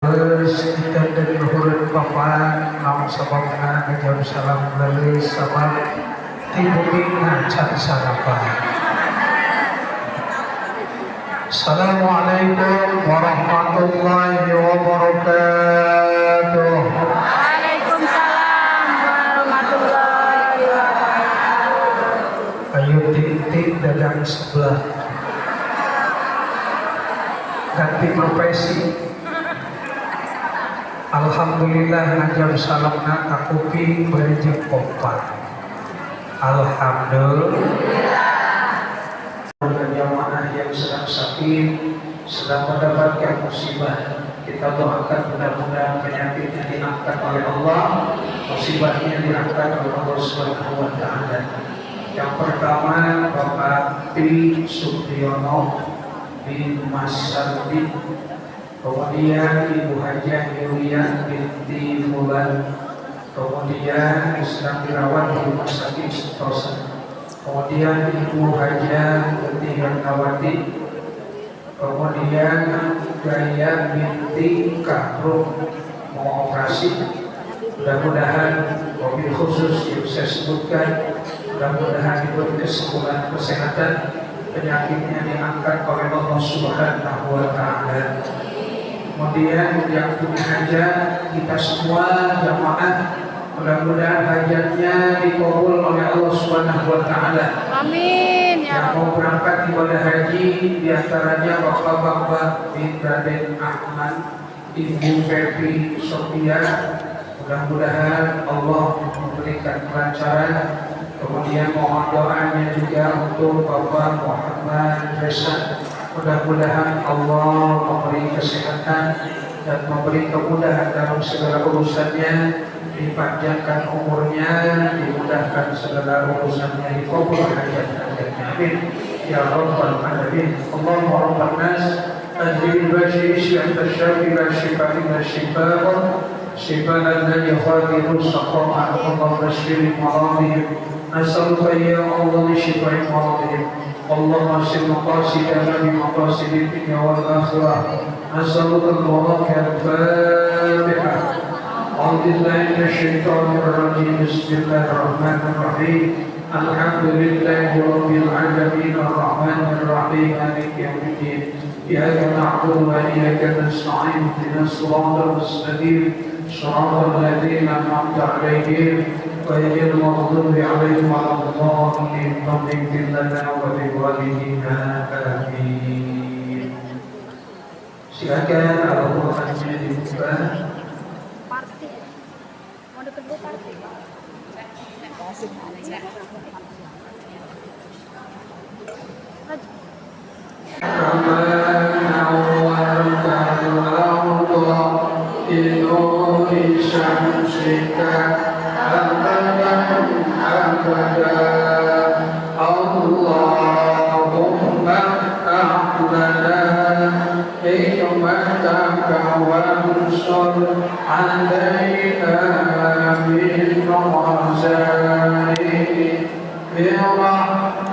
kita dari luhur Bapak namun sababna ngajawab salam melalui sabab tibumi ngacar sarapan. Assalamualaikum warahmatullahi wabarakatuh. Waalaikumsalam warahmatullahi wabarakatuh. Ayo tik-tik dagang sebelah. Ganti profesi. Alhamdulillah ngajab salamna ka kuping bari jeung kompak. Alhamdulillah. Jamaah yang sedang sakit, sedang mendapatkan musibah, kita doakan mudah-mudahan penyakitnya diangkat oleh Allah, musibahnya diangkat oleh Allah Subhanahu wa taala. Yang pertama Bapak Tri Supriyono bin Mas Sardi, kemudian Ibu Hajah Yulia binti Fulan, kemudian sedang dirawat di rumah sakit Sentosa, kemudian Ibu Hajah binti Handawati, kemudian Gaya binti Kahrum mau operasi. Mudah-mudahan mobil khusus yang saya sebutkan, mudah-mudahan diberi kesembuhan kesehatan, penyakitnya diangkat oleh Allah Subhanahu wa taala. Kemudian yang punya hajat, kita semua jamaah, mudah-mudahan hajatnya dikabul oleh Allah Subhanahu wa taala. Amin ya Yang Rabb. mau berangkat ibadah haji diantaranya Bapak-bapak bin Raden Ahmad, Ibu Febi Sofia, mudah-mudahan Allah memberikan kelancaran. Kemudian mohon doanya juga untuk Bapak Muhammad Reza, mudah-mudahan Allah memberi kesehatan dan memberi kemudahan dalam segala urusannya, dipanjangkan umurnya, dimudahkan segala urusannya, dikabul hajat-hajatnya. Amin ya rabbal alamin. Allahumma rabban nas ajil bashir syafta syafi la shifa illa shifa شفاء لا يغادر سقما. اللهم بشر مرضهم، نسألك يا الله شفاء مرضهم. اللهم اشف مقاصدنا بمقاصد الدنيا والآخرة. نسألك الوراء الفاتحة. أعوذ بالله من الشيطان الرجيم. بسم الله الرحمن الرحيم. الحمد لله رب العالمين الرحمن الرحيم مالك يوم الدين. إياك نعبد وإياك نستعين اهدنا الصراط المستقيم صراط الذين أنعمت عليهم غير المغضوب عليهم ولا الضالين. رب اغفر لنا ولوالدينا آمين. Silakan Al-Qur'annya dibuka. Party. Mau deket gue party.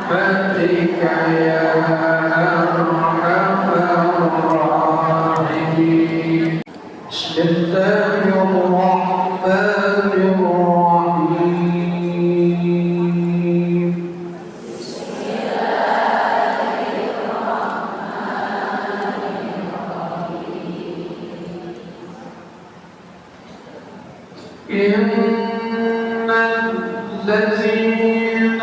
برحمتك يا أرحم الراحمين. بسم الله الرحمن الرحيم. إن الذين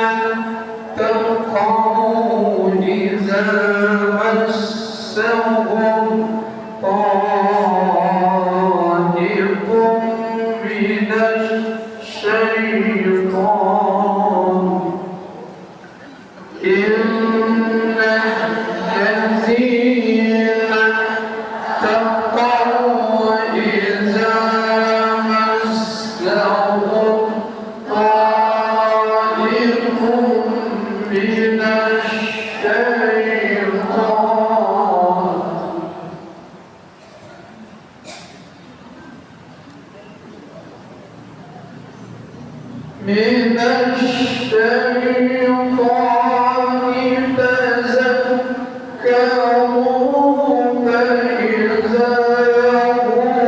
اتقوا إذا مسهم طائف من الشيطان إن الذين اتقوا إذا مسهم طائف من الشيطان تذكروا فإذا هم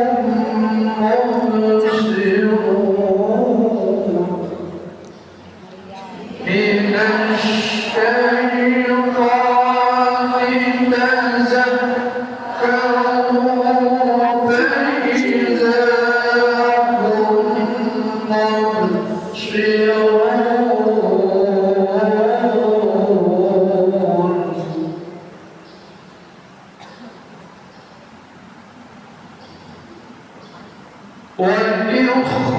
وإخوانهم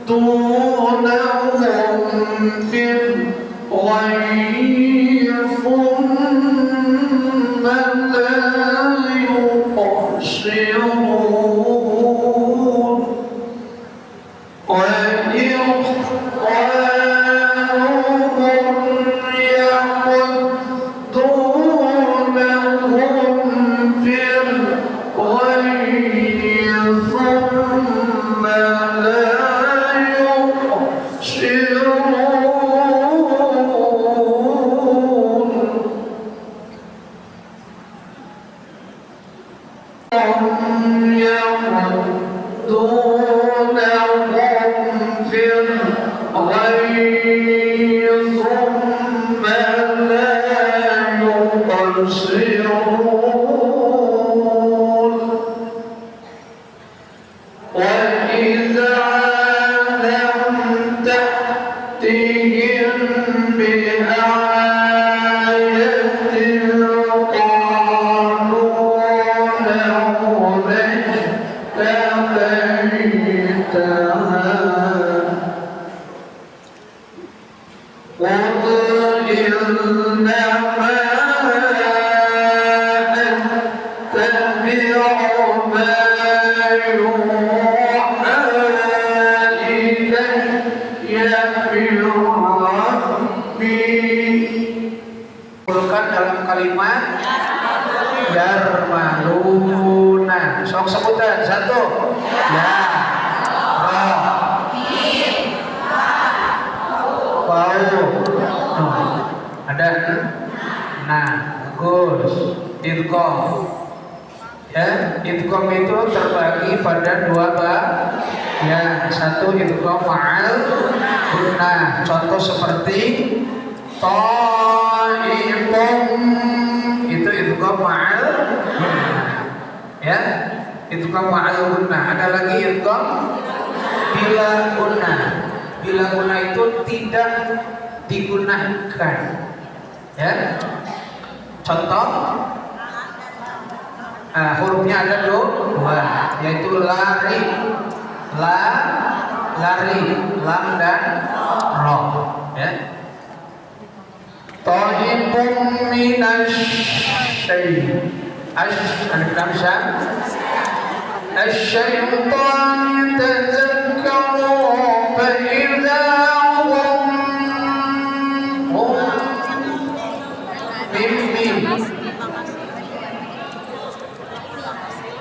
يمدونهم في الغي ثم لا يقصرون وإذا لم تأتهم بآية قالوا لولا اجتبيتها قل إنما أتبع ما يوحى إلي من ربي. Dalam kalimat yarmaluna. Sok sebutan satu. Ya. Ada nah bagus idgham ya, idgham itu terbagi pada dua ya, satu idgham ma'al gunnah, contoh seperti ta'ibum itu idgham ma'al gunnah ya, idgham ma'al gunnah. Ada lagi idgham bila gunnah. Bila gunnah itu tidak digunakan ya, contoh hurufnya ada dua, yaitu lari, lari, lam dan ro ya. Ta'ibum minasyai الشيطان يتذكروا فإذا هم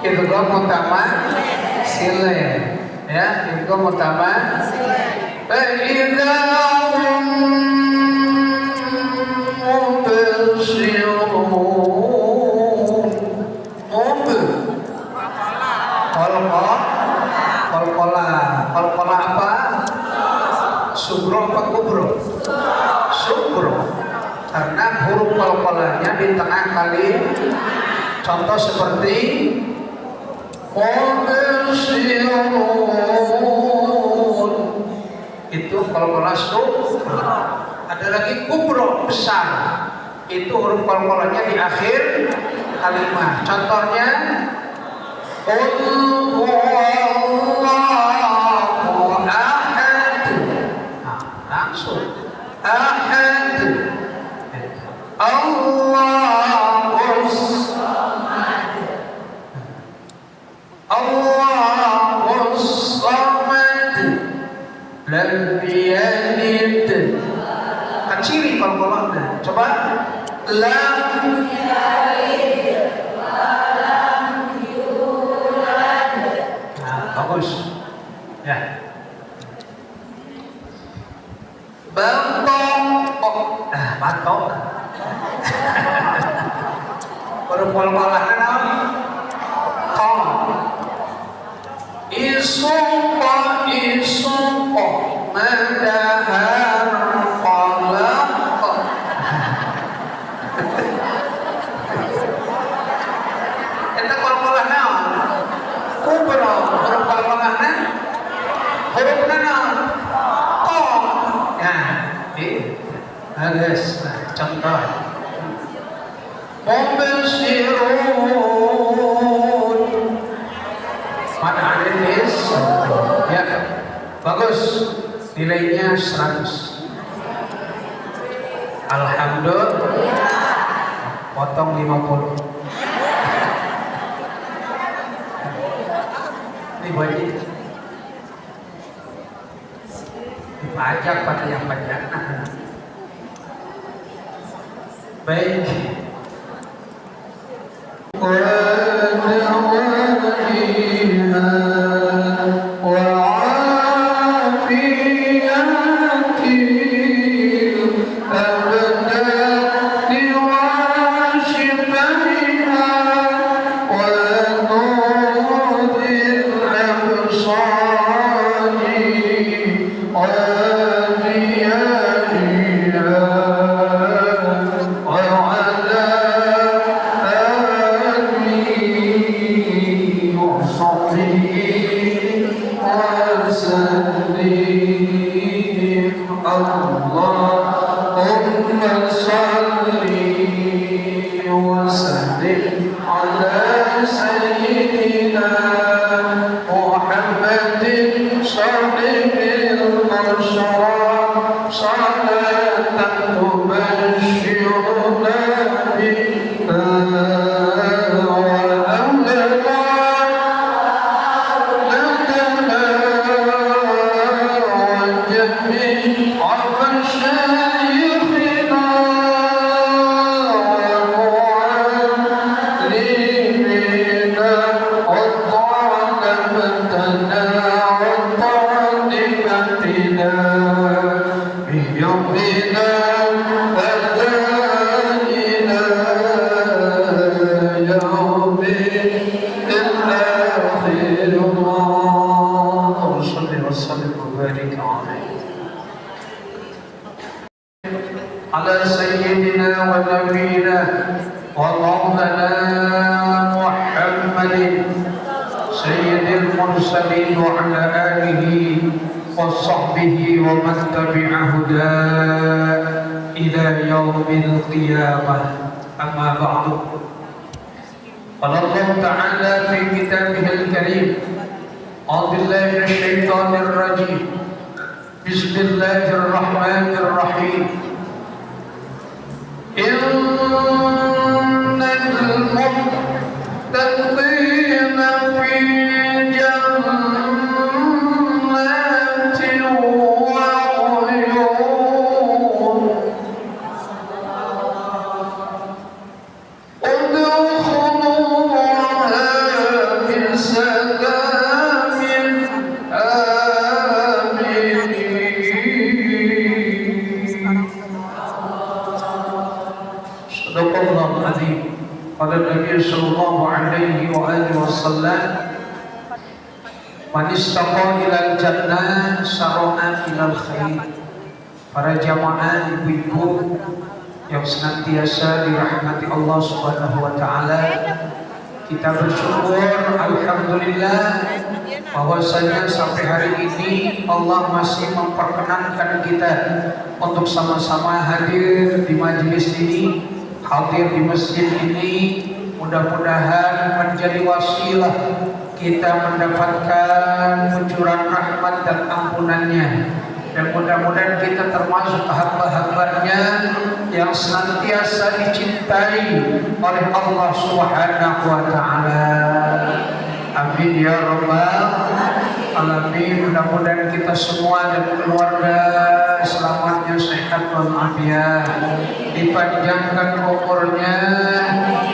idgham mutamatsil ya, idgham mutamatsil. Fa idza hum mubsirun qalqala apa? Sugro apa kubro? Sugro, karena huruf qalqalanya di tengah kali. Contoh seperti mubsirun itu qalqalah sugro. Ada lagi kubro, besar, itu huruf qalqalanya di akhir kalimat. Contohnya qul huwallahu ahad. Langsung ahad. Allahus samad lam yalid. Kecil qalqalahnya. Coba lam yalid wa lam yulad. Bagus ya. Batok huruf qalqalahnya naon? Qaf. Isuqa madahar qalaq. Eta qalqalah naon? Kubra. Huruf qalqalahna hurufna naon? Qaf. Nah, bagus. Contoh mubsirun majelis. Ya, bagus. Nilainya 100. Alhamdulillah. Potong 50. Ini wajib. Dipajak pada yang pajak. Baik. على سيدنا ونبينا ومولانا محمد سيد المرسلين وعلى آله وصحبه ومن تبع هداه إلى يوم القيامة. أما بعد، قال الله تعالى في كتابه الكريم: أعوذ بالله من الشيطان الرجيم، بسم الله الرحمن الرحيم. إن المتقين في جنات وعيون ادخلوها بسلام آمنين. Sadaqallahu al-azim. Qala Nabi sallallahu alaihi wa alihi wasallam: "Man istaqa ilal jannah sara'a ilal khair." Para jamaah ibu-ibu yang senantiasa dirahmati Allah Subhanahu wa taala, kita bersyukur alhamdulillah bahwasanya sampai hari ini Allah masih memperkenankan kita untuk sama-sama hadir di majelis ini, hadir di masjid ini. Mudah-mudahan menjadi wasilah kita mendapatkan kucuran rahmat dan ampunannya, dan mudah-mudahan kita termasuk hamba-hambanya yang senantiasa dicintai oleh Allah Subhanahu wa taala. Amin ya rabbal alamin. Mudah-mudahan kita semua dan keluarga selamatnya, sehat walafiat, dipanjangkan umurnya,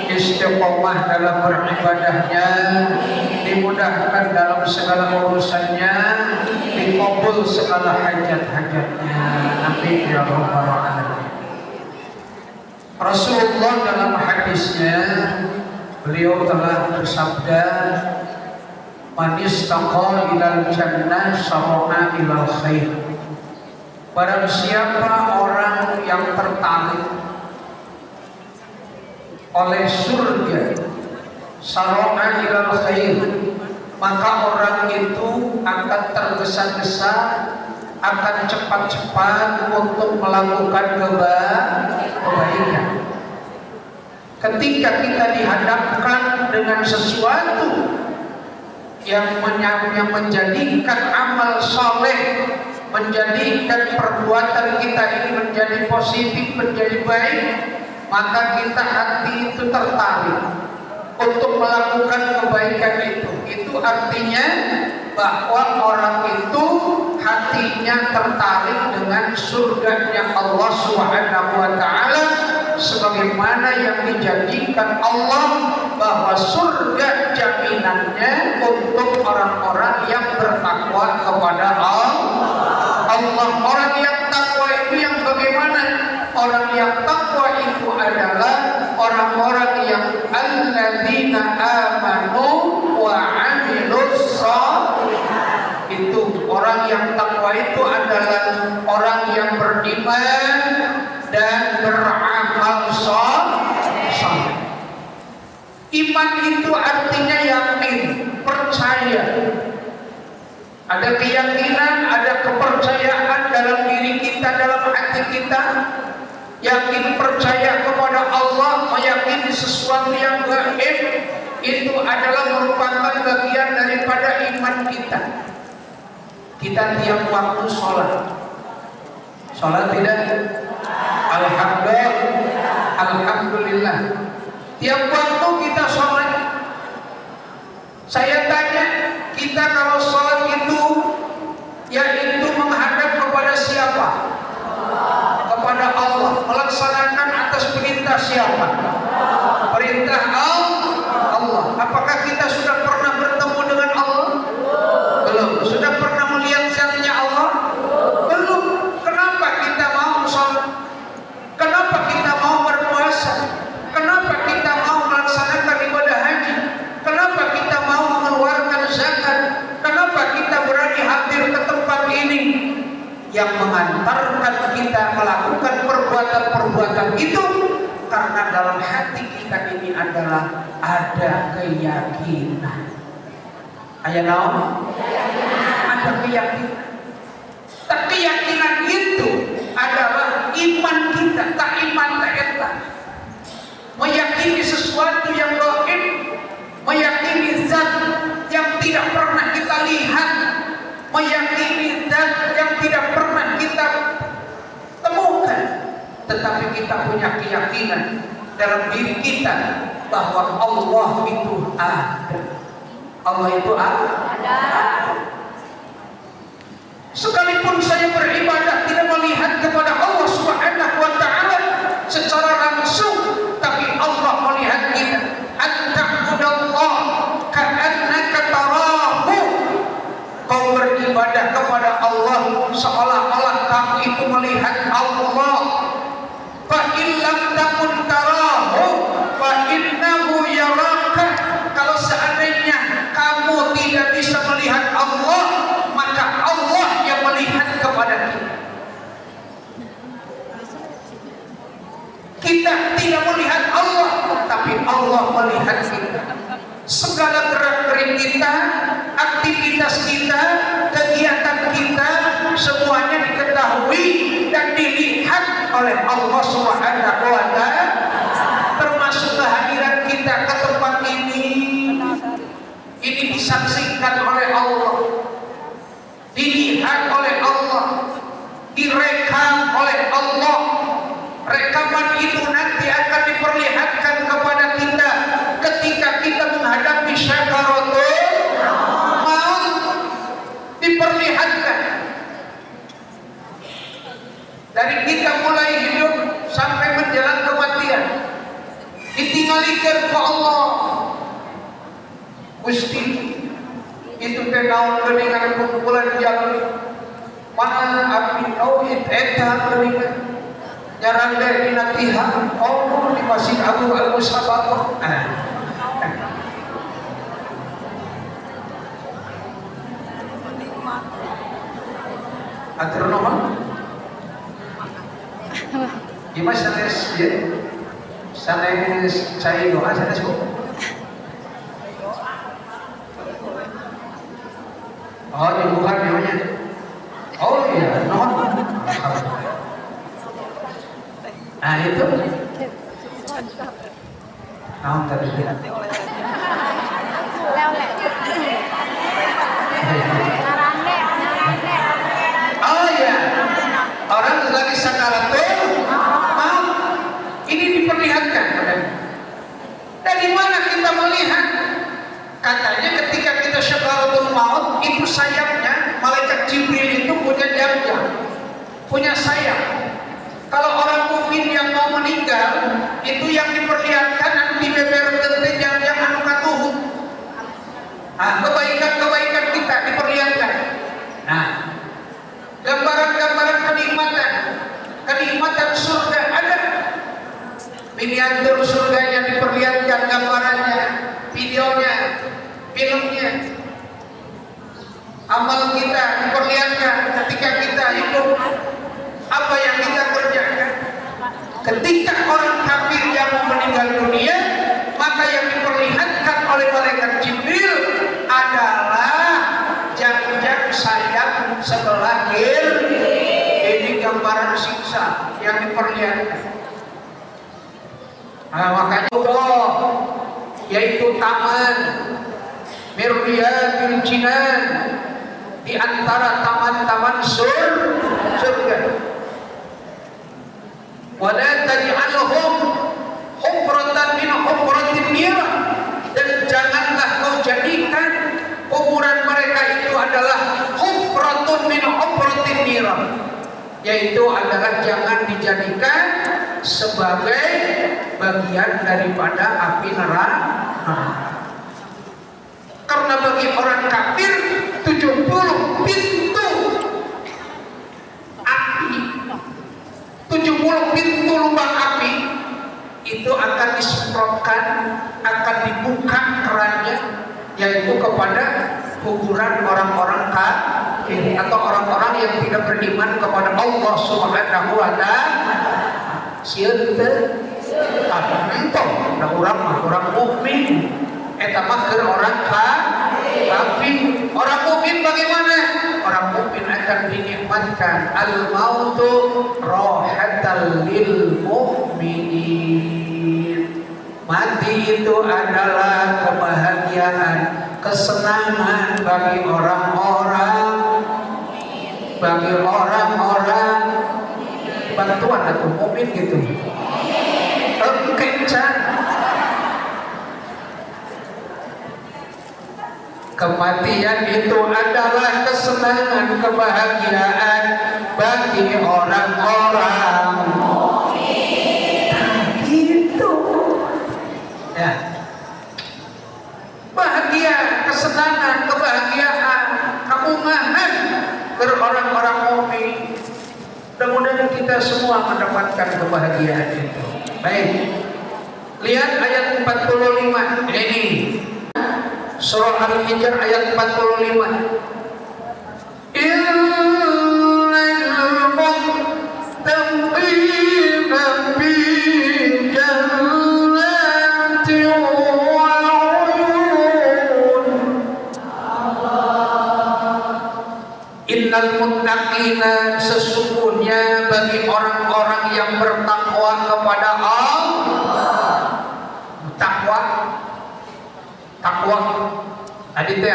istiqomah dalam beribadahnya, dimudahkan dalam segala urusannya, dikabul segala hajat-hajatnya. Amin ya rabbal alamin. Rasulullah dalam hadisnya, beliau telah bersabda: "Man istaqa ilal jannah sara'a ilal khair." Barang siapa orang yang tertarik oleh surga, sara'a ilal khair, maka orang itu akan tergesa-gesa, akan cepat-cepat untuk melakukan kebaikan. Ketika kita dihadapkan dengan sesuatu yang menjadikan amal soleh, menjadikan perbuatan kita ini menjadi positif, menjadi baik, maka kita hati itu tertarik untuk melakukan kebaikan itu. Itu artinya bahwa orang itu hatinya tertarik dengan surganya Allah Subhanahu wa taala, sebagaimana yang dijanjikan Allah bahwa surga jaminannya untuk orang-orang yang bertakwa kepada Allah. Orang yang takwa itu yang bagaimana? Orang yang takwa itu adalah orang-orang yang alladzina amanu wa amilus shalihat. Itu orang yang takwa itu adalah orang yang beriman dan beramal saleh. Iman itu artinya yakin, percaya. Ada keyakinan, ada kepercayaan dalam diri kita, dalam hati kita. Yakin percaya kepada Allah, meyakini sesuatu yang gaib, itu adalah merupakan bagian daripada iman kita. Kita tiap waktu sholat. Sholat tidak? Alhamdulillah. Tiap waktu kita sholat. Saya tanya, kita kalau sholat itu yaitu menghadap kepada siapa? Kepada Allah. Melaksanakan atas perintah siapa? Perintah Allah. Apakah kita sudah pernah bertemu dengan Allah? Belum. Sudah pernah melihat zatnya Allah? Belum. Kenapa kita mau sholat? Kenapa kita mau berpuasa? Kenapa kita mau melaksanakan ibadah haji? Kenapa kita mau mengeluarkan zakat? Kenapa kita berani hadir ke tempat ini? Yang mengantarkan kita melakukan perbuatan-perbuatan itu karena dalam hati kita ini adalah ada keyakinan. Aya naon? Ada keyakinan. Tak keyakinan itu adalah iman kita, tak iman tak eta. Meyakini sesuatu yang gaib, meyakini zat yang tidak pernah kita lihat, meyakini zat yang tidak pernah kita temukan, tetapi kita punya keyakinan dalam diri kita bahwa Allah itu ada. Allah itu ada. Sekalipun saya beribadah tidak melihat kepada Allah Subhanahu wa taala secara langsung, tapi Allah melihat kita. An-ta'budallah ka'annaka tarahu. Kau beribadah kepada Allah seolah-olah kamu itu melihat Allah. Fa in lam takun tarahu fa innahu yaraka. Kalau seandainya kamu tidak bisa melihat Allah, maka Allah yang melihat kepada kita. Kita tidak melihat Allah, tapi Allah melihat kita. Segala gerak-gerik kita, aktivitas kita, kegiatan kita, semuanya diketahui dan dilihat oleh Allah Subhanahu wa taala. Termasuk kehadiran kita ke tempat ini disaksikan oleh Allah, dilihat oleh Allah, direkam oleh Allah. Rekaman itu nanti akan diperlihatkan kepada kita ketika kita menghadapi syakaratul maut, diperlihatkan dari kita mulai hidup sampai menjelang kematian, ditinggalkan ke Allah. Gusti itu teh naon geuningan kumpulan jalmi mana abdi tauhid eta geuningan nyarande dina tihang Allah di Masjid Agung Al-Musabato. Atur nama Ima sanes ya sanes cai doa sanes kok. Oh, dibuka namanya. Oh iya, non. Nah itu. Non tadi. Katanya ketika kita syakaratul maut itu sayapnya malaikat Jibril itu punya jam-jam, punya sayap. Kalau orang mukmin yang mau meninggal itu yang diperlihatkan nanti beber tete jam-jam anu katuhun. Nah, kebaikan-kebaikan kita diperlihatkan. Nah, gambaran-gambaran kenikmatan surga ada. Miniatur surganya diperlihatkan gambarannya, videonya, filmnya. Amal kita diperlihatkan ketika kita hidup, apa yang kita kerjakan. Ketika orang kafir yang meninggal dunia, maka yang diperlihatkan oleh malaikat Jibril adalah jam-jam sayap sebelah kiri. Ini gambaran siksa yang diperlihatkan. Nah, makanya Allah yaitu taman Mirriyadil Jinan, di antara taman-taman surga. Wala taj'alhum hufratan min hufratin nar, dan janganlah kau jadikan kuburan mereka itu adalah hufratun min hufratin nar, yaitu adalah jangan dijadikan sebagai bagian daripada api neraka. Karena bagi orang kafir 70 pintu api, 70 pintu lubang api itu akan disemprotkan, akan dibuka kerannya, yaitu kepada kuburan orang-orang kafir atau orang-orang yang tidak beriman kepada Allah Subhanahu wa taala. Sieun teu entong da orang mukmin eta mah keur orang kafir. Orang mukmin bagaimana? Orang mukmin akan dinikmatkan al-mautu rahatan lil mukminin. Mati itu adalah kebahagiaan, kesenangan bagi orang-orang bantuan atau mukmin gitu. Kencang. Kematian itu adalah kesenangan, kebahagiaan bagi orang-orang gitu. Ya. Bahagia, kesenangan, kebahagiaan, kemunahan bagi orang-orang mukmin. Mudah-mudahan kita semua mendapatkan kebahagiaan itu. Baik. Lihat ayat 45 ini. Surah Al-Hijr ayat 45. Innal muttaqina fi jannatin wa 'uyun. Innal muttaqina, sesungguhnya bagi orang-orang yang bertakwa kepada Allah. Takwa tadi teh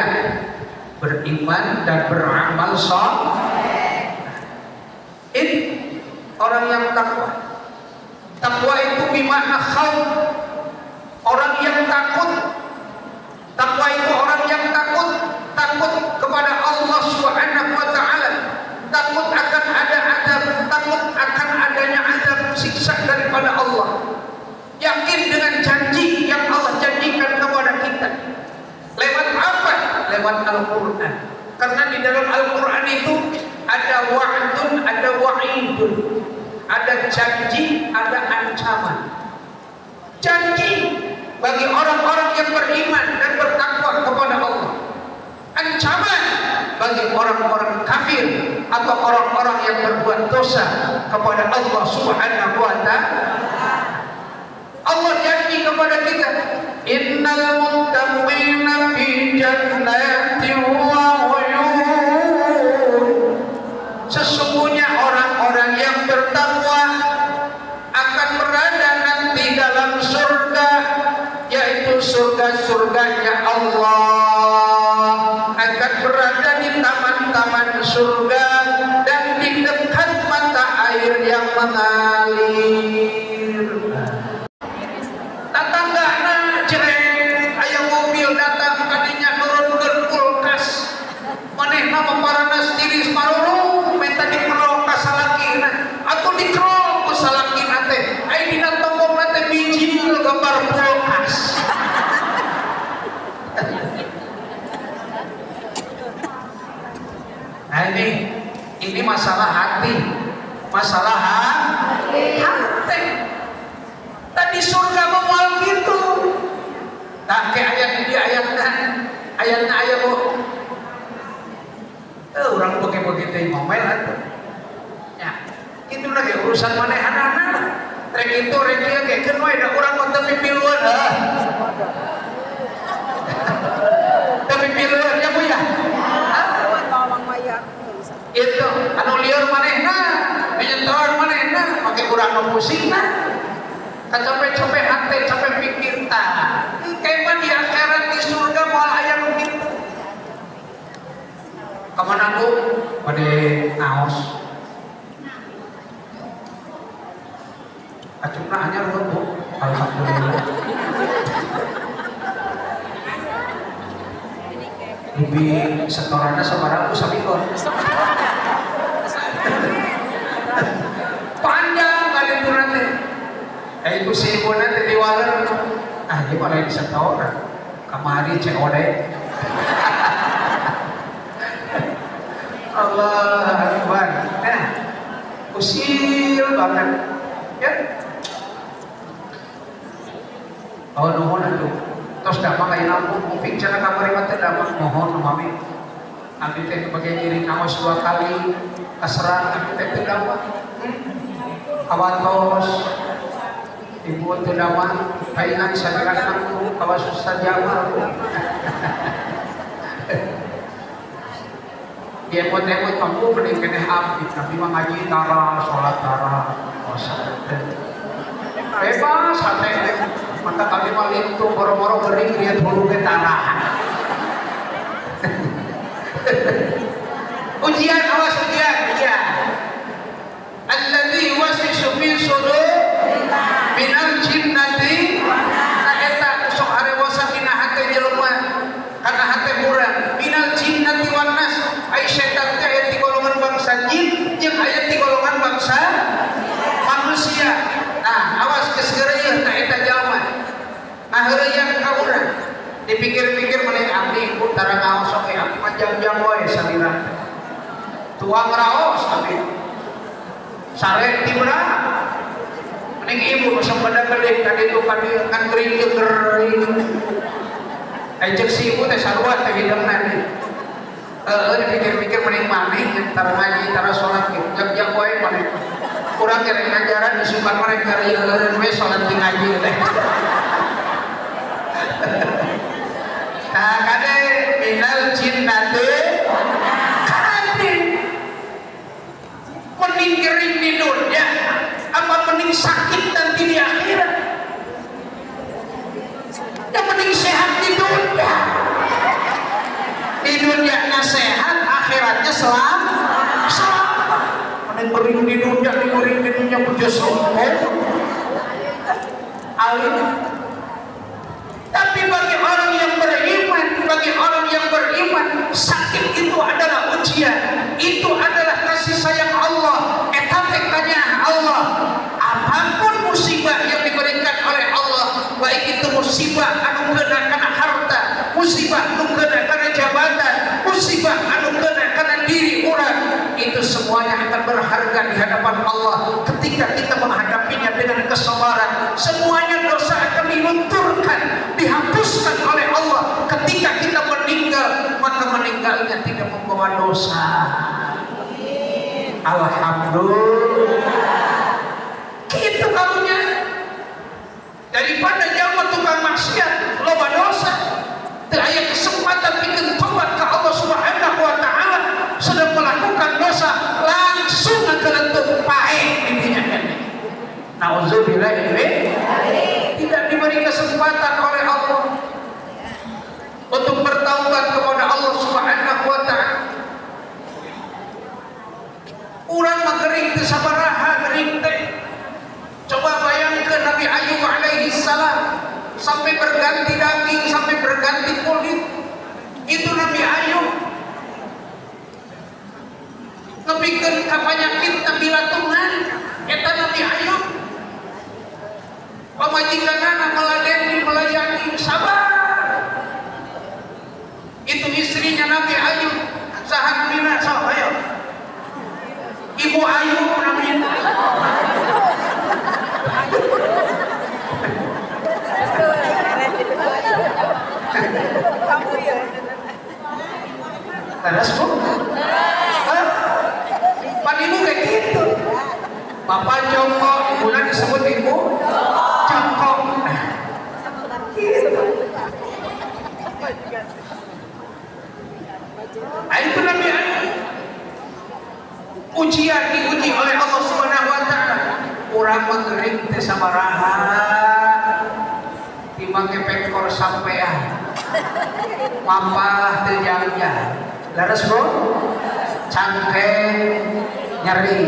beriman dan beramal saleh. Ini orang yang takwa. Takwa itu bimakna khauf, orang yang takut. Takwa itu orang yang takut kepada Allah Subhanahu wa taala, takut akan ada azab, takut akan adanya azab siksa daripada Allah. Yakin dengan janji yang Allah janjikan kepada kita. Lewat apa? Lewat Al-Quran. Karena di dalam Al-Quran itu ada wa'dun, ada wa'idun, ada janji, ada ancaman. Janji bagi orang-orang yang beriman dan bertakwa kepada Allah. Ancaman bagi orang-orang kafir atau orang-orang yang berbuat dosa kepada Allah Subhanahu wa taala. Allah janji kepada kita, innal muttaqina fi jannatin wa 'uyun. Sesungguhnya orang-orang yang bertakwa akan berada nanti dalam surga, yaitu surga-surganya Allah, akan berada di taman-taman surga dan di dekat mata air yang mengalir. Tatanggana cereng aya mobil datang ka masalah hati. Tadi surga mau gitu. Tak kayak ayat ini ayatnya ayat bu. Orang pakai ngomel atuh. Ya, itu lagi urusan manehana. Rek itu rek ieu gekeun wae da urang mah teu pipiluan tapi pipiluan ya Bu ya. Itu anu lieur manehna, nyentor manehna, make urang nu pusingna. Capek-capek hati, capek pikir tah. Kayak di akhirat di surga moal aya nu kitu. Kamana Bu? Bade naos. Acungna hanya ruwet Bu. Alhamdulillah. Lebih setorannya sabarang ku sabikon. Panjang kali itu nanti. Ibu si ibu nanti diwaler. Ini malah di setoran. Kamari COD. Allah Akbar. Nah, usil banget. Ya. Oh, nuhun atuh. Tos damang kayak lampu, mungkin cara kamar mati damang mohon mami. Ambil teh bagian diri kaos 2 kali, keserang ambil teh damang. Kawatos, ibu itu damang, paingan sajaran aku, kawas susah jamal. Dia emot-emot kamu mending kene abdi, tapi mah ngaji tara, sholat tara, puasa. Bebas hati mata kali malin tuh boro-boro gering dia dulu ke tanah. Ujian awas ujian. Alladzi yuwaswisu fi sudur minal jinnati na eta sok harewosa dina hate jelema kana hate murah minal jinnati wan nas ai setan teh aya ti golongan bangsa jin jeung aya ti golongan bangsa manusia. Nah, awas kesgeureuh na eta jalma. Ngaheureuyan ka urang. Dipikir-pikir mending abdi ku tara ngaos oge abdi mah jam-jam wae salira. Tuang raos abdi. Sare ti urang. Mending ibu masa pada gede ka ditu ka dieu kan gering. Ajek si ibu teh sarua teh hidungna deui. Dipikir-pikir mending maneh tara ngaji tara salat kieu jam-jam wae maneh. Kurang kira ngajaran disukan mereka yang we sholat di ngaji teh. Nah kade minal jinnati kade mending kering di dunia apa mending sakit nanti di akhirat? Yang mending sehat di dunia. Di dunia sehat, akhiratnya selamat. Kering di dunia puja sombong alim. Tapi bagi orang yang beriman sakit itu adalah ujian, itu adalah kasih sayang Allah. Tanya Allah, apapun musibah yang diberikan oleh Allah, baik itu musibah anu kena karena harta, musibah anu kena karena jabatan, musibah anu kena karena diri orang, itu semuanya akan berharga di hadapan Allah ketika kita menghadapinya dengan kesabaran. Semuanya dosa akan dilunturkan, dihapuskan oleh Allah ketika kita meninggal, maka meninggalnya tidak membawa dosa. Alhamdulillah. Gitu karunya. Daripada jaman tukang maksiat, loba dosa, teu aya kesempatan bikin tobat ke Allah Subhanahu wa taala, sudah melakukan dosa langsung ngelentuk pae intinya kan. Nauzubillah tidak diberi kesempatan oleh Allah untuk bertaubat kepada Allah Subhanahu wa taala. Urang magering teu sabaraha gering teh. Coba bayangkan Nabi Ayub alaihi salam sampai berganti daging, sampai berganti kulit. Itu Nabi Ayub. Ngepikeun ka panyakit Nabi latungan eta Nabi Ayub. Pamajikanana meladeni melayani sabar. Itu istrinya Nabi Ayub. Saha namina saha ayo. Ibu Ayub namanya Terus bu? Pan ibu kayak gitu. Bapak jongkok, ibunya disebut ibu jongkok. Gitu. Nah, itu Nabi Ayub. Ujian diuji oleh Allah Subhanahu wa taala. Urang mengering teh sabaraha. Timang pekor sampean. Mampah teu jangja. Leres bro? Cangkeng nyeri,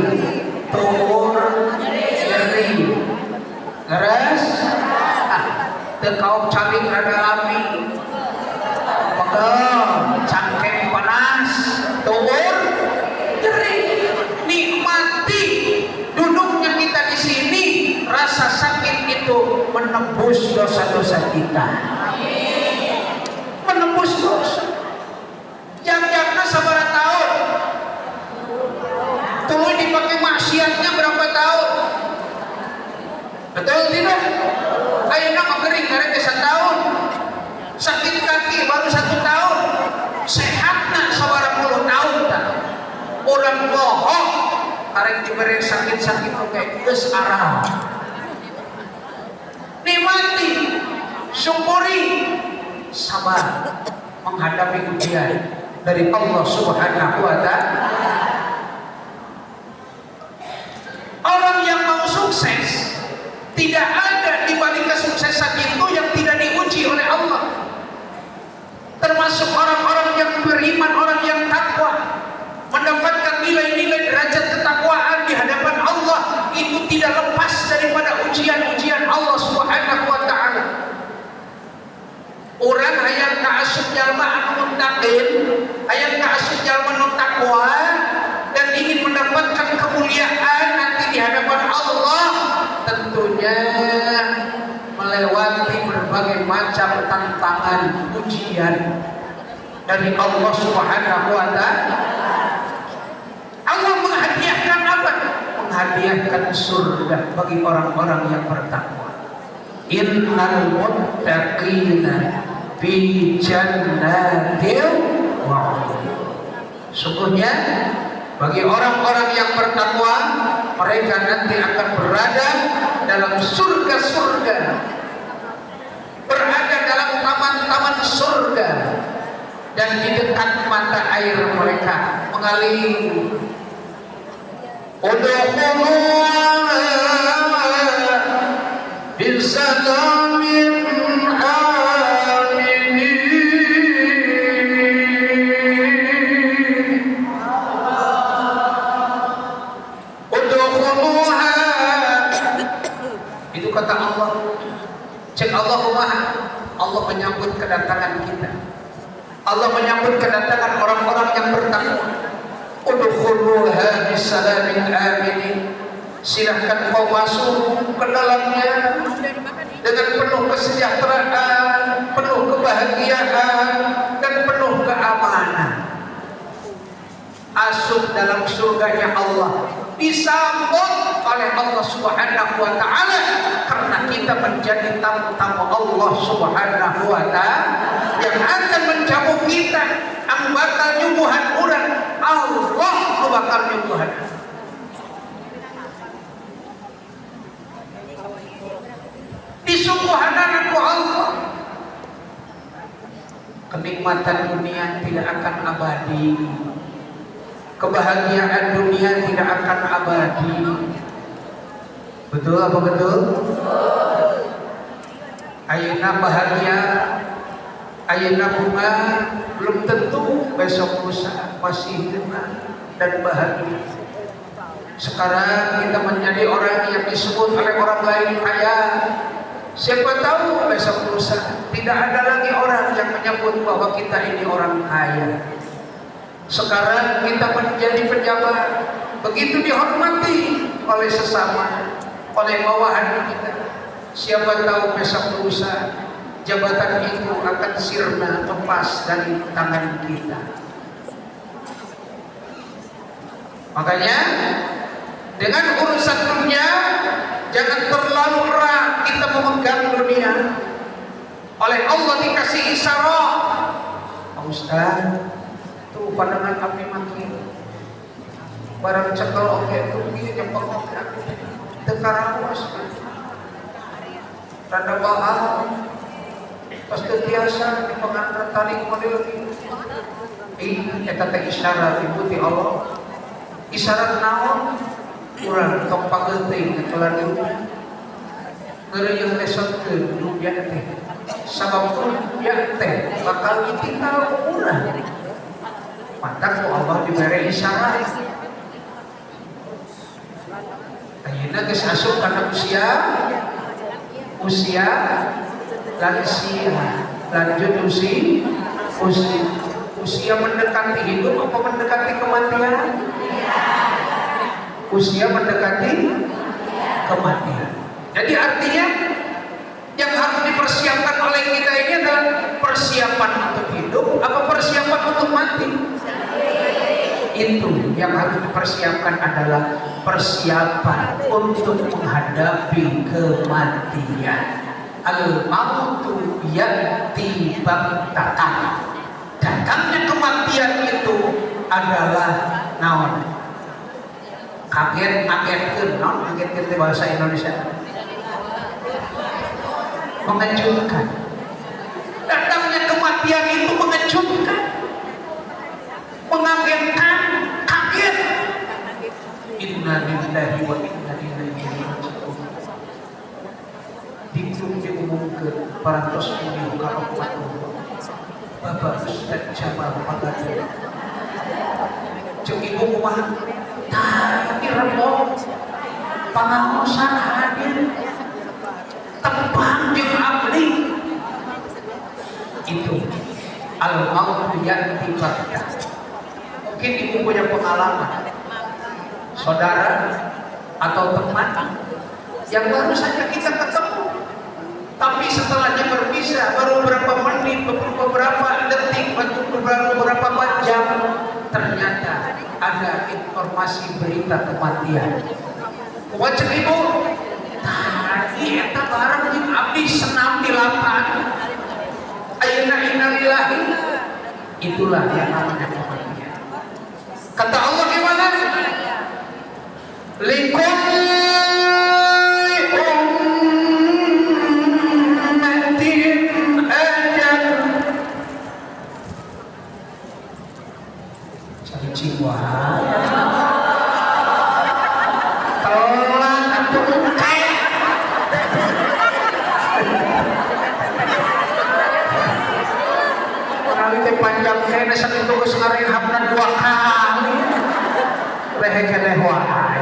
tuur nyeri. Leres? Teu kaok cabing rada lami. Pegel, cangkeng panas, tuur nyeri. Nikmati duduknya kita di sini. Rasa sakit itu menembus dosa-dosa kita. Menembus dosa. Jam-jamnya sabaraha tahun. Tuluy dipakai maksiatnya berapa tahun? Betul tidak? Ayeuna mengering karek 1 tahun. Sakit kaki baru 1 tahun. Sehatna sabaraha puluh tahun tah. Urang bohong karek diberi sakit-sakit oge geus arah. Nikmati, syukuri, sabar menghadapi ujian dari Allah Subhanahu wa taala. Orang yang mau sukses, tidak ada di balik kesuksesan itu yang tidak diuji oleh Allah. Termasuk orang-orang yang beriman, orang yang takwa, mendapatkan nilai-nilai derajat ketakwaan di hadapan Allah, itu tidak lepas daripada ujian-ujian Allah Subhanahu wa taala. Orang hayang kaasup jalma anu muttaqin, hayang kaasup jalma nu takwa dan ingin mendapatkan kemuliaan nanti di hadapan Allah, tentunya melewati berbagai macam tantangan ujian dari Allah Subhanahu wa taala. Allah menghadiahkan apa? Menghadiahkan surga bagi orang-orang yang bertakwa. Innal muttaqina fi jannatin wa 'uyun. Sungguhnya bagi orang-orang yang bertakwa, mereka nanti akan berada dalam surga-surga, berada dalam taman-taman surga, dan di dekat mata air mereka mengalir. Bisalamin aminin. Udkhuluha. Itu kata Allah. Cek Allah kumaha? Allah menyambut kedatangan kita. Allah menyambut kedatangan orang-orang yang bertakwa. Udkhuluha bisalamin aminin. Silahkan kau masuk ke dalamnya dengan penuh kesejahteraan, penuh kebahagiaan, dan penuh keamanan. Masuk dalam surganya Allah, disambut oleh Allah Subhanahu wa taala karena kita menjadi tamu-tamu Allah Subhanahu wa taala yang akan menjamu kita, ang bakal nyuguhan urang Allah nu bakal nyuguhan. Disuguhanan ku Allah. Kenikmatan dunia tidak akan abadi. Kebahagiaan dunia tidak akan abadi. Betul apa betul? Ayeuna bahagia, ayeuna bunga, belum tentu besok lusa masih tenang dan bahagia. Sekarang kita menjadi orang yang disebut oleh orang lain kaya. Siapa tahu besok lusa tidak ada lagi orang yang menyebut bahwa kita ini orang kaya. Sekarang kita menjadi pejabat, begitu dihormati oleh sesama, oleh bawahan kita. Siapa tahu besok lusa jabatan itu akan sirna, lepas dari tangan kita. Makanya dengan urusan dunia jangan terlalu erat kita memegang dunia. oleh Allah dikasih isyarat. Pak Ustaz, tuh pandangan kami makin barang cekel oke tuh gini nyepok oke tekarawas rada bahal pas biasa di pengantar tarik model ini eta teh isyarat ibu ti Allah. Isyarat naon urang tong pageuting kelar dunia ngeureuyeuh teh sotkeun dunia teh sabab dunia teh bakal ditinggal urang maka ku Allah diberi isyarat ayeuna geus asup kana usia lansia lanjut usia mendekati hidup apa mendekati kematian? Usia mendekati kematian. Jadi artinya yang harus dipersiapkan oleh kita ini adalah persiapan untuk hidup apa persiapan untuk mati? Itu yang harus dipersiapkan adalah persiapan untuk menghadapi kematian. Al-mautu ya'ti baghtatan. Datangnya kematian itu adalah naon? Kaget-kagetkeun, naon kagetkeun teh bahasa Indonesia? Mengejutkan. Datangnya kematian itu mengejutkan, mengagetkan, kaget. Inna lillahi wa inna ilaihi raji'un. Diumumkeun parantos punya karopatun. Bapak Ustaz Jamal Pagadi jeung ibu mah tadi rembong pangaosan hadir tembang jeung abdi itu al-maut ya'ti baghtah. Mungkin ibu punya pengalaman saudara atau teman yang baru saja kita ketemu tapi setelahnya berpisah baru beberapa menit, beberapa detik, beberapa jam ternyata ada informasi berita kematian. Wajib ibu tadi eta bareng jeung abdi senam di lapangan ayeuna innalillahi itulah yang namanya kematian. Kata Allah gimana? Jiwa telan atau engkai kali teh panjang kene sakitu geus ngarehabna 2 kali lehe keneh wae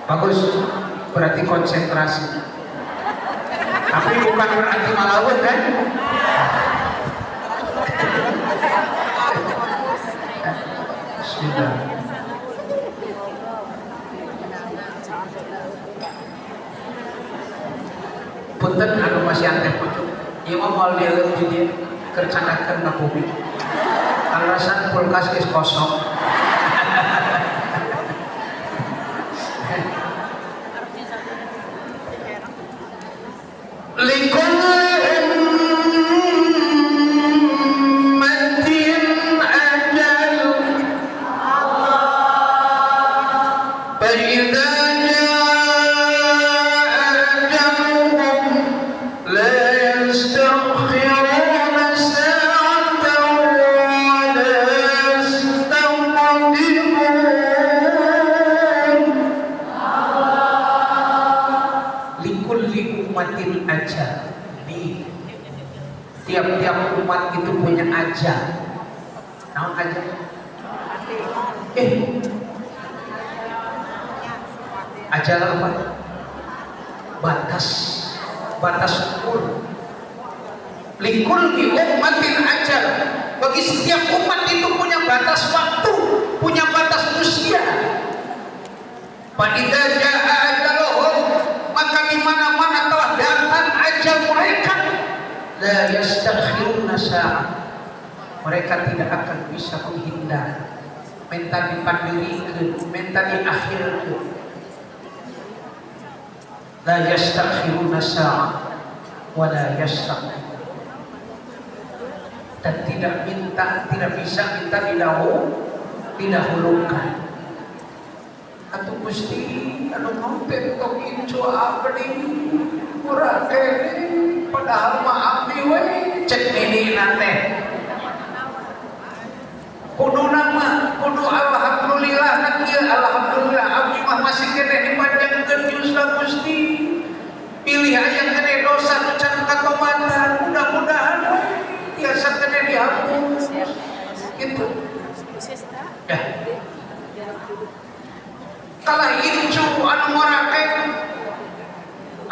bagus berarti konsentrasi tapi bukan berarti malaweun kan. Sudah. Punten anu masih anteh pucuk. Ieu mah moal dieuleum di dieu keur candangkeun ka publik. Alasan kulkas geus kosong. Tiap-tiap umat itu punya ajal. Naon ajal? Ajal apa? Batas umur. Likul bi ummatin ajal. Bagi setiap umat itu punya batas waktu, punya batas usia. Fa idza jaa ajaluhum, maka di mana-mana telah datang ajal mereka. La yastakhiruna sa'ah. Mereka tidak akan bisa menghindar. Minta dipandirikan, minta diakhirkan. La yastakhiruna sa'ah. wala yashtaq, dan tidak bisa minta didahulukan. Atau Gusti anu ngombe tok inco abdi murah kene padahal mah abdi we cek ini nate. Kudu alhamdulillah nak ieu alhamdulillah abdi mah masih kene dipanjangkeun justru Gusti. Pilih aya kene dosa nu can katomatan, mudah-mudahan tiasa kene dihapus. Gitu. Ya. Kalah incu anu ngorakek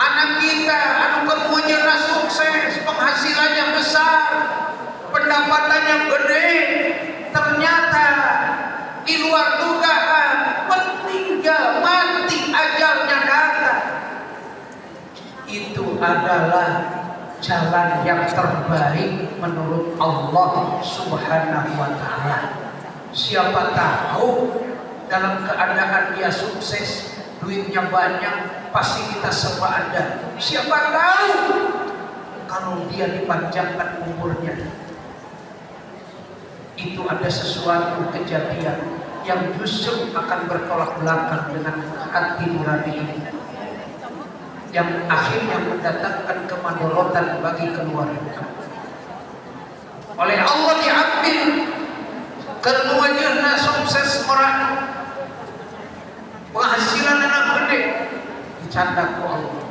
anak kita anu kemuanya sukses, penghasilannya besar, pendapatannya gede, ternyata di luar dugaan meninggal, mati, ajalnya datang. Itu adalah jalan yang terbaik menurut Allah Subhanahu wa ta'ala. Siapa tahu dalam keadaan dia sukses, duitnya banyak, pasti kita serba ada. Siapa tahu kalau dia dipanjangkan umurnya, itu ada sesuatu kejadian yang justru akan bertolak belakang dengan hati nurani ini, yang akhirnya mendatangkan kemadharatan bagi keluarga. Oleh Allah diambil keduanya sukses orang, penghasilan anak gede, dicanda ku Allah.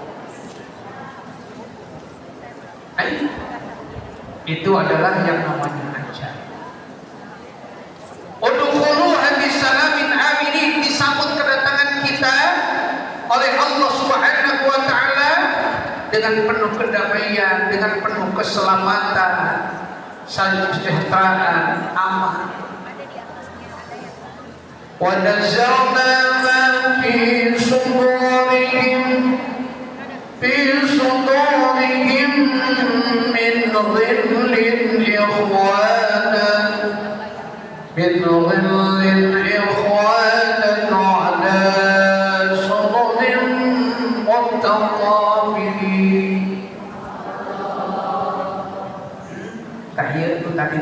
Itu adalah yang namanya ajar. Udkhuluha bisalamin aminin, disambut kedatangan kita oleh Allah Subhanahu wa ta'ala dengan penuh kedamaian, dengan penuh keselamatan, saling kesejahteraan, aman. Wa nazarna ma fi sudurihim min dhillin ikhwanan ala sururin mutaqabilin. Tahiyat itu tadi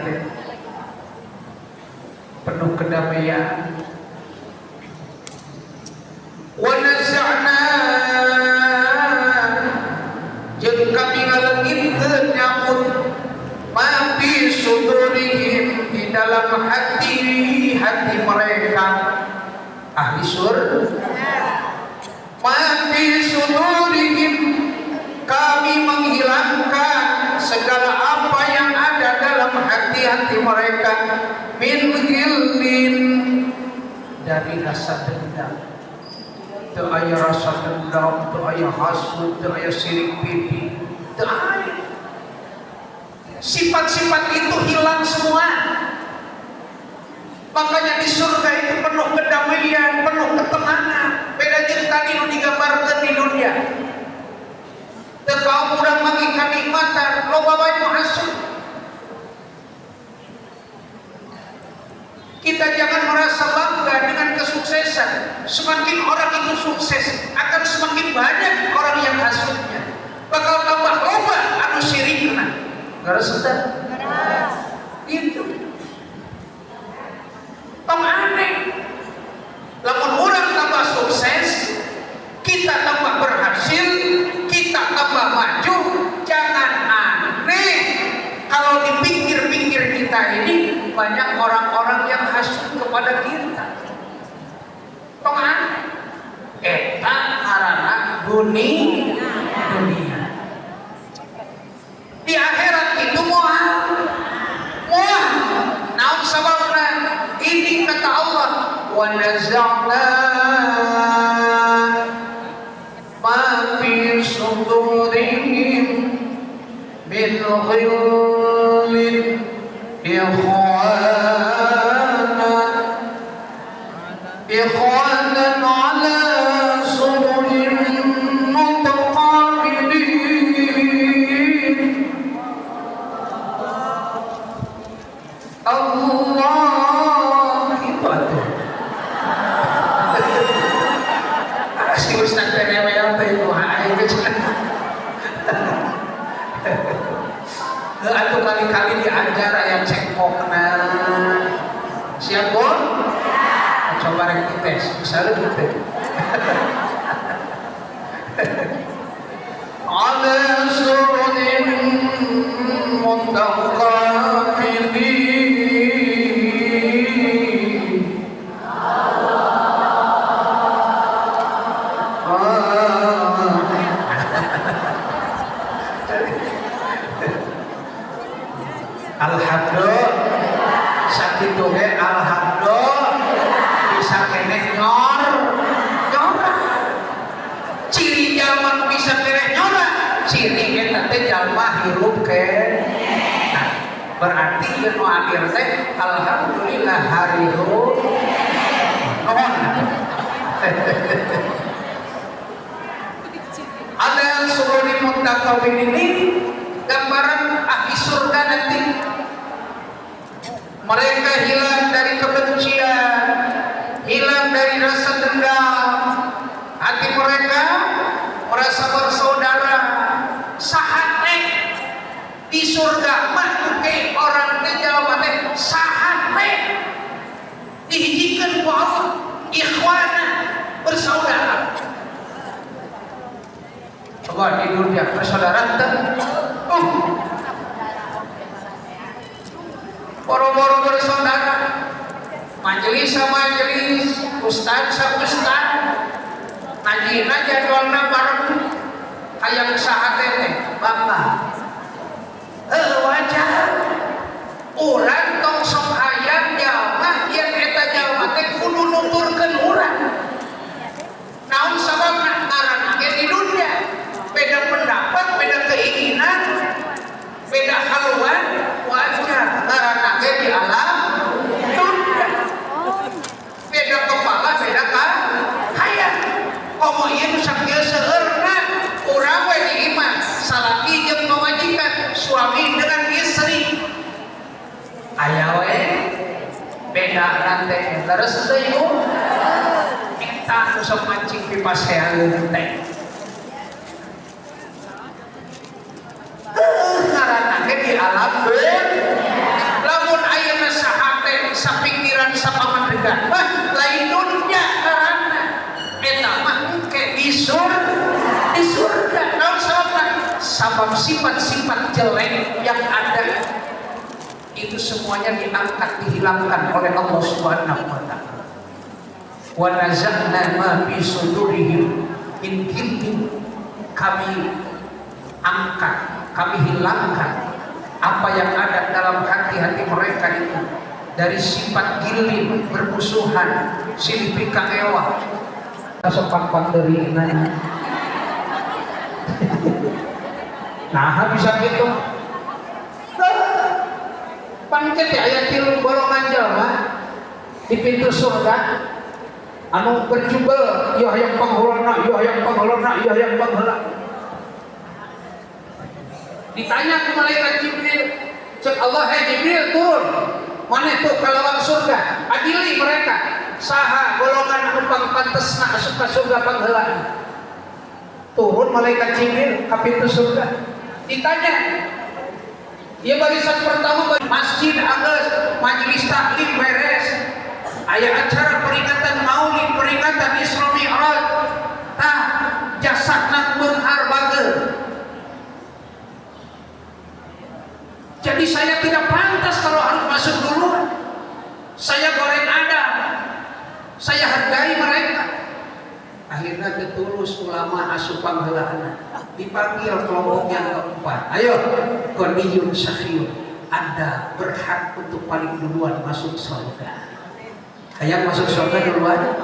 penuh kedamaian. Wa naz'na, jeung kami ngaleungitkeun nyamut ma fi sudurihim, di dalam hati mereka ahli surga. Ma fi sudurihim, kami menghilangkan segala apa yang ada dalam hati-hati mereka, min ghillin, dari rasa dendam. Teu aya rasa dendam, teu aya hasud, teu aya sirik pipi, teu aya. Sifat-sifat itu hilang semua. Makanya di surga itu penuh kedamaian, penuh ketenangan. Beda jeung tadi nu digambarkeun di dunia. Teu kaum urang magi kanikmatan, loba bae nu hasud. Kita jangan merasa bangga dengan kesuksesan. Semakin orang itu sukses, akan semakin banyak orang yang hasudnya. Bakal tambah loba anu sirikna. Gara sedang. Itu. Tong aneh. Lamun orang tambah sukses, kita tambah berhasil, kita tambah maju, jangan aneh kalau di pinggir-pinggir kita ini banyak orang-orang yang hasud kepada kita. Tong aneh. Eta karana dunia. Di akhirat itu moal. Naon sababna? Ini kata Allah, wa naz'na ma fi sudurihim min ghillin ikhwanan ala sururin mutaqabilin. Allah itu atuh. Si Ustaz Terewel teh itu Atuh kali-kali diajar aya cengkokna. Siap, Bon? Coba rek dites, misalnya gitu. Ala surunin mutaqabilin. Alhamdulillah sakitu ge alhamdulillah bisa keneh nyor ciri jalma bisa keneh nyora ciri eta teh jalma hirup ke nah, berarti anu akhir teh alhamdulillah harirup nuhun ada suruni muttaqin ini gambaran ahli surga nanti. Mereka hilang dari kebencian, hilang dari rasa dendam. Hati mereka merasa bersaudara. Sahate di surga mah ke orang teh jalma teh sahate dihijikeun ku Allah, ikhwana, bersaudara. Coba di dunia bersaudara teh boro-boro bersaudara, majelis sama majelis, ustaz sama ustaz, ngajina jadwalna bareng, hayang saha teh Bapak. Wajar, urang tong sok hayang jalma yen eta jalma teh kudu nuturkeun urang. Naon sababna ngaran ge di dunia, beda pendapat, beda keinginan, beda haluan, wajar ngaran ge di alam dunia. Beda kepala, beda hayang. Komo ieu nu sakieu seueurna, urang we di iman, salaki jeung majikan, suami dengan istri. Aya we beda nanti leres teh ieu. Eta nu sok mancing pipasean teh. Ngaran ge di alam dunia. Lamun ayeuna sahate sapikiran sapamadega, lain dunia ngaranna. Eta mah engke di surga. Naon sababna? Sabab sifat-sifat jelek yang ada itu semuanya diangkat, dihilangkan oleh Allah Subhanahu wa taala. Wa naza'na ma fi sudurihim min ghillin, kami angkat, kami hilangkan apa yang ada dalam hati-hati mereka itu dari sifat gilin, bermusuhan, silih pikang ewa, sepak dari nah bisa gitu. Pancet ya aya tilu golongan jalma di pintu surga anu berjubel ieu hayang pangheulana, ieu hayang pangheulana, ieu hayang pangheula. Ditanya ke malaikat Jibril, cek Allah, Jibril turun, mana tuh kalawang surga, adili mereka, saha golongan anu pantasna asup ka surga pangheulaan. Turun malaikat Jibril ka pintu surga, ditanya, ieu barisan pertama masjid anggeus, majelis taklim beres, aya acara peringatan maulid, peringatan Isra Mi'raj, tah jasadna beunghar bageul. Jadi saya tidak pantas kalau harus masuk dulu. Saya goreng Adam, saya hargai mereka. Akhirnya ketulus ulama asupan heulaana dipanggil kelompok yang keempat. Ayo, koniyun syahiyun, Anda berhak untuk paling duluan masuk surga. Hayang masuk surga duluan?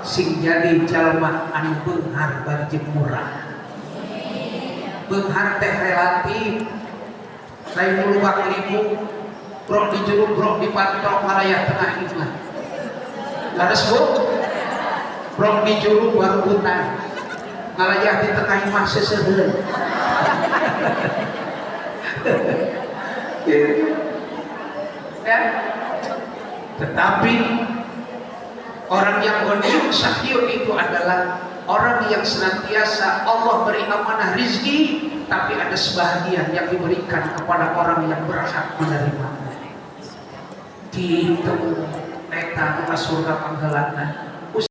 Sing jadi jalma anu beunghar bari murah. Beunghar teh relatif. Lain 10.000 brok di juru, brok di pantok malaya tengah iman. Laras bu, brok di juru baru utang, malaya di tengah iman seseuheun. Ya. Tetapi orang yang goniun syahyun itu adalah orang yang senantiasa Allah beri amanah rizki, tapi ada sebahagian yang diberikan kepada orang yang berhak menerima. Gitu eta surga pangheulana.